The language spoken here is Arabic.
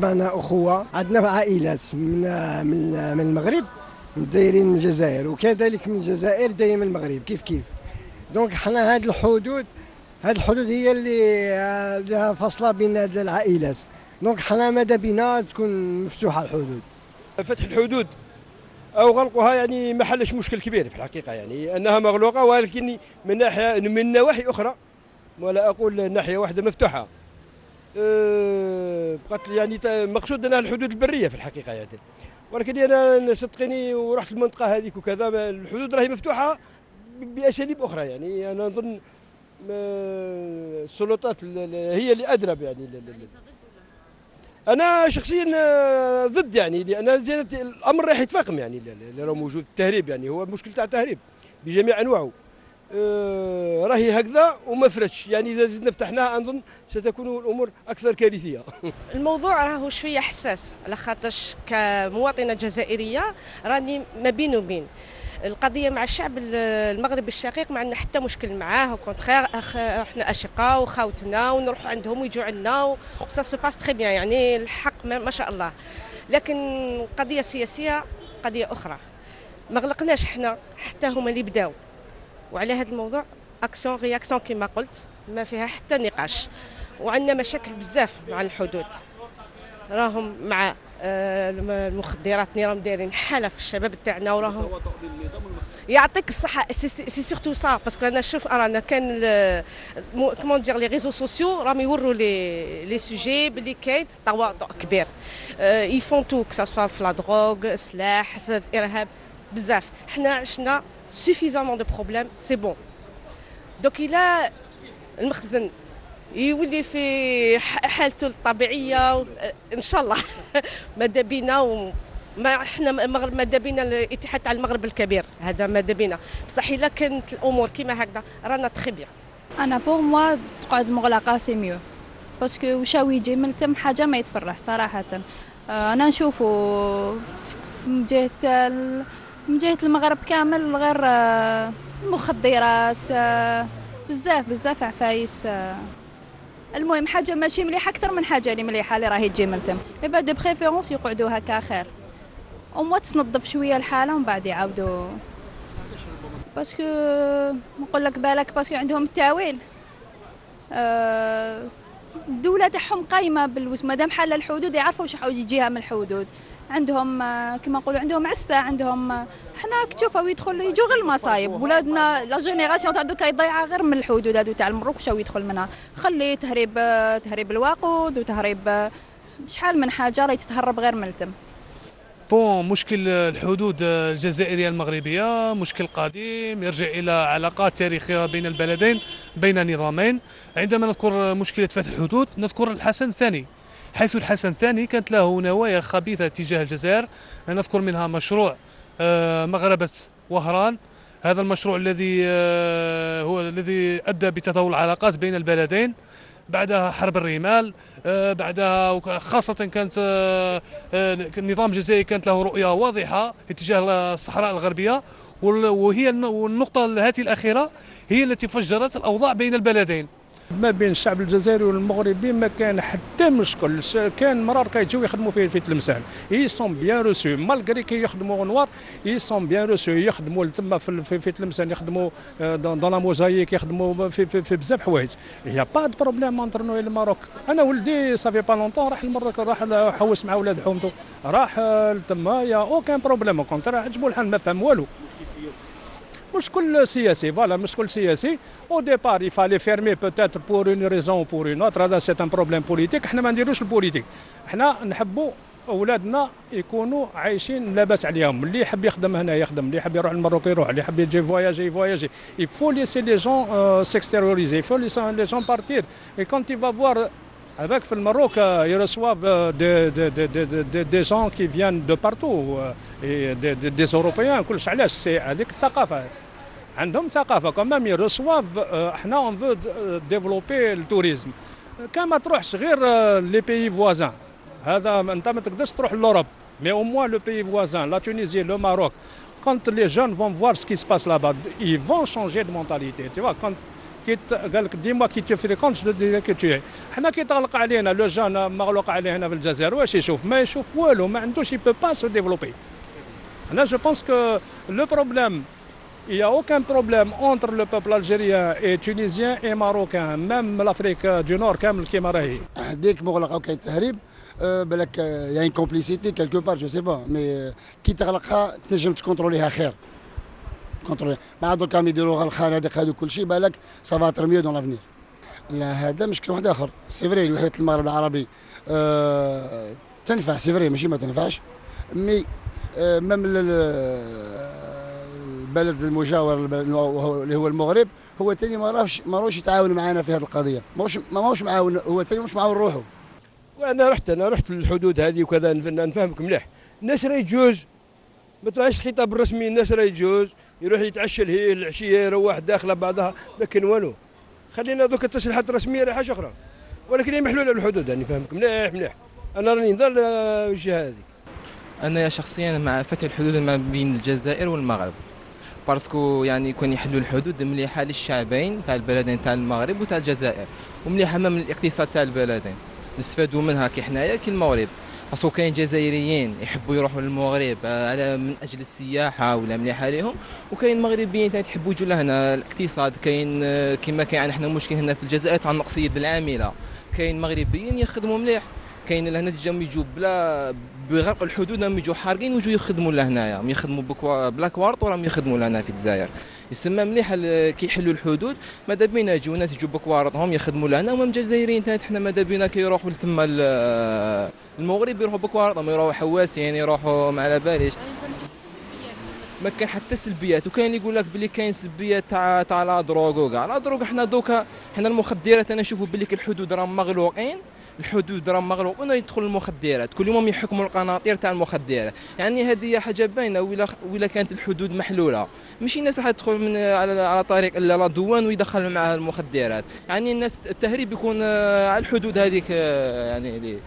معنا أخوة، عندنا عائلات من المغرب دايرين من الجزائر، وكذلك من الجزائر دايرين من المغرب كيف. دونك حنا هاد الحدود هي اللي فاصلة بين هاد العائلات. دونك حنا ماذا بينا تكون مفتوحة الحدود. فتح الحدود أو غلقها يعني ما حلش مشكل كبير في الحقيقة، يعني أنها مغلوقة، ولكن من نواحي أخرى، ولا أقول ناحية واحدة مفتوحة. بقات يعني مقصود أنها الحدود البرية في الحقيقة يعني. ولكن أنا صدقني ورحت المنطقة هذيك وكذا، الحدود راهي مفتوحة بأساليب أخرى، يعني أنا نظن السلطات هي اللي أدرى يعني. أنا شخصيا ضد، يعني لأن زادت الأمر راح يتفاقم، يعني اللي راه موجود التهريب، يعني هو المشكل تاع التهريب بجميع أنواعه. راهي هكذا وما فرتش، يعني إذا زدنا فتحناها أظن ستكون الأمور أكثر كارثية. الموضوع راهو شويه حساس، على خاطرش كمواطنه جزائريه راني ما بين وبين القضيه مع الشعب المغربي الشقيق، ما عندنا حتى مشكل معاه، كونتخير احنا اشقاء وخاوتنا ونروحوا عندهم ويجوا عندنا وسا سو باس تري بيان، يعني الحق ما شاء الله. لكن قضيه سياسيه قضيه اخرى، ما غلقناش احنا حتى هما اللي بداوا، وعلى هذا الموضوع اكسيون رياكسيون كما قلت ما فيها حتى نقاش. وعندنا مشاكل بزاف مع الحدود، راهم مع المخدرات راهم دايرين حاله في الشباب تاعنا، وراهم يعطيك الصحه. سي سورتو سا باسكو انا نشوف رانا كان كومون دير لي ريزو سوسيو راهم يوروا لي سوجي بلي كاين تواطؤ كبير، يفون تو كسا سوا في لا دروغ، السلاح، الارهاب، بزاف. حنا عشنا سوفيزامون دو بروبليم، سي بون دوك الى المخزن يولي في حالته الطبيعيه ان شاء الله. ماذا بينا ما احنا ماذا بينا الاتحاد تاع المغرب الكبير، هذا ماذا بينا، بصح الا كانت الامور كيما هكذا رانا تخي بيان. انا بور موا تقعد مغلقه سي ميو، باسكو وشاو يجي من تم حاجه ما يتفرح صراحه. انا نشوفوا من جهه المغرب كامل غير المخدرات، بزاف عفايس. المهم حاجه ماشي مليحه اكثر من حاجه اللي مليحه اللي راهي تجي ملتم، يبقى دو بريفيرونس يقعدوا هكا خير، وموا تصنظف شويه الحاله ومن بعد يعاودوا. باسكو نقول لك بالك باسكو عندهم التاويل، الدوله تاعهم قايمه مادام حل الحدود يعرفوا واش يجيها من الحدود. عندهم كما نقولوا عندهم عسه، عندهم حنا كتشوفوا يجوا غير المصايب. ولادنا لا جينيراسيون تاع دوكا ضايعه غير من الحدود هذو تاع المروك، شاو يدخل منها، خلي تهريب الوقود وتهريب شحال من حاجه راهي تتهرب غير من التم. بون مشكل الحدود الجزائرية المغربية مشكل قديم يرجع إلى علاقات تاريخية بين البلدين، بين نظامين. عندما نذكر مشكلة فتح الحدود نذكر الحسن الثاني، حيث الحسن الثاني كانت له نوايا خبيثة تجاه الجزائر. نذكر منها مشروع مغربة وهران، هذا المشروع الذي هو الذي أدى بتطور العلاقات بين البلدين. بعدها حرب الرمال، بعدها خاصة كانت النظام الجزائري كانت له رؤية واضحة اتجاه الصحراء الغربية، وهي النقطة هذه الأخيرة هي التي فجرت الأوضاع بين البلدين. ما بين الشعب الجزائري والمغربي ما كان حتى مشكل. كان مرات كيجيو يخدموا في تلمسان، اي سون بيان روسو مالغري كي يخدموا نوار، اي سون بيان روسو يخدموا تما في تلمسان، يخدموا دون لا موزايك، يخدموا في بزاف حوايج. يا با دو بروبليم انتر نو الماروك. انا ولدي صافي با لونطون راح المغرب، راح حوس مع ولاد حومته، راح تما يا اوكان بروبليم، كونتر عجبو الحال ما فهم والو. مشكل سياسي، فوالا مشكل سياسي. او ديبار يفالي فيرمي بوتيتر بور اون ريزون بور اون اوتر، هذا سي ان بروبليم بوليتيك. حنا ما نديروش البوليتيك، حنا نحبوا اولادنا يكونوا عايشين لاباس عليهم. اللي يحب يخدم هنا يخدم، اللي يحب يروح للمروك يروح، اللي يحب يجي فواياجي. Il faut laisser les gens s'extérioriser, il faut laisser les gens partir. Et quand tu vas voir avec في المروك ils reçoivent des gens qui viennent de partout et des Européens. كلش علاش سي هذيك الثقافه عندهم ثقافه كمان يرسواف. احنا اون فو ديفلوبي التوريزم، كان ما تروحش غير لي بيي فوازان. هذا انت ما تقدرش تروح لوروب، مي او موان لو بيي فوازان لا تونيزي لو ماروك. Quand les jeunes vont voir ce qui se passe là-bas, ils vont changer de mentalité. Tu vois, quand قال لك ديما كي tu fréquentes je te dirai que tu es. حنا كي تغلق علينا لو جان مغلوق عليه هنا في الجزائر واش يشوف؟ ما يشوف والو، ما عندوش il peut pas se développer. Là je pense que le problème il n'y a aucun problème entre le peuple algérien et tunisien et marocain, même l'Afrique du Nord كامل كيما راهي. ديك مغلقه وكاين تهريب بالك يعني كومبليسيتي كالكو بار جو سي با مي كي تغلقها تنجم تكونتروليها خير كونترولي مع دوك كانوا يديروا الخنادق هذو كل شيء بالك سافا ترميو دون لافنير. لا هذا مشكل واحد اخر سي فري وحده المغرب العربي تنفع سي فري ماشي ما تنفعش مي ميم البلد المجاور اللي هو المغرب هو ثاني ماروش يتعاون معنا في هذه القضيه ماهوش معاون هو ثاني مش معاون روحه. وانا رحت للحدود هذه وكذا نفهمك مليح. الناس راه يجوز ما تراهيش الخطاب الرسمي، الناس راه يجوز يروح يتعشى لهيه العشيه يروح داخله بعضها ما كان والو. خلينا دوك التصريحات الرسميه راه حاجه اخرى، ولكن هي محلوله بالحدود يعني نفهمك مليح. انا راني نظل الجهه هذه. انا شخصيا مع فتح الحدود ما بين الجزائر والمغرب باسكو يعني يكون يحلوا الحدود مليحه للشعبين تاع البلدين تاع المغرب وتاع الجزائر ومليحه من الاقتصاد تاع البلدين نستفادوا منها كي حنايا كي المغرب باسكو كاين جزائريين يحبوا يروحوا للمغرب على من اجل السياحه ولا مليحه لهم وكاين مغربيين يحبوا يجوا لهنا الاقتصاد كاين كما كاين احنا مشكل هنا في الجزائر تاع نقص يد العامله كاين مغربيين يخدموا مليح كاين لهنا تجاهم يجوا بلا بغرق الحدود راهم يجوا حارقين ويجوا يخدموا لهنايا يخدموا بلا كوارط وراهم يخدموا لهنا في الجزائر يسمى مليح كي يحلوا الحدود ماذا بينا يجوا ناس يجوا بكوارطهم يخدموا لهنا وهم جزائريين حنا ماذا بينا كي يروحوا لتما المغرب يروحوا بكوارطهم يروحوا حواسين يروحوا ما على باليش ما كان حتى سلبيات وكاين يقول لك بلي كاين سلبيات تاع لا دروغ وكاع لا دروغ حنا دوكا حنا المخدرات انا نشوفوا بلي الحدود راهم مغلوقين الحدود راهم مغلوقين يدخل المخدرات كل يوم يحكموا القناطير تاع المخدرات يعني هذه حاجه باينه ولا كانت الحدود محلوله ماشي الناس راح تدخل من على طريق الا لا دوان ويدخل معها المخدرات يعني الناس التهريب يكون على الحدود هذيك يعني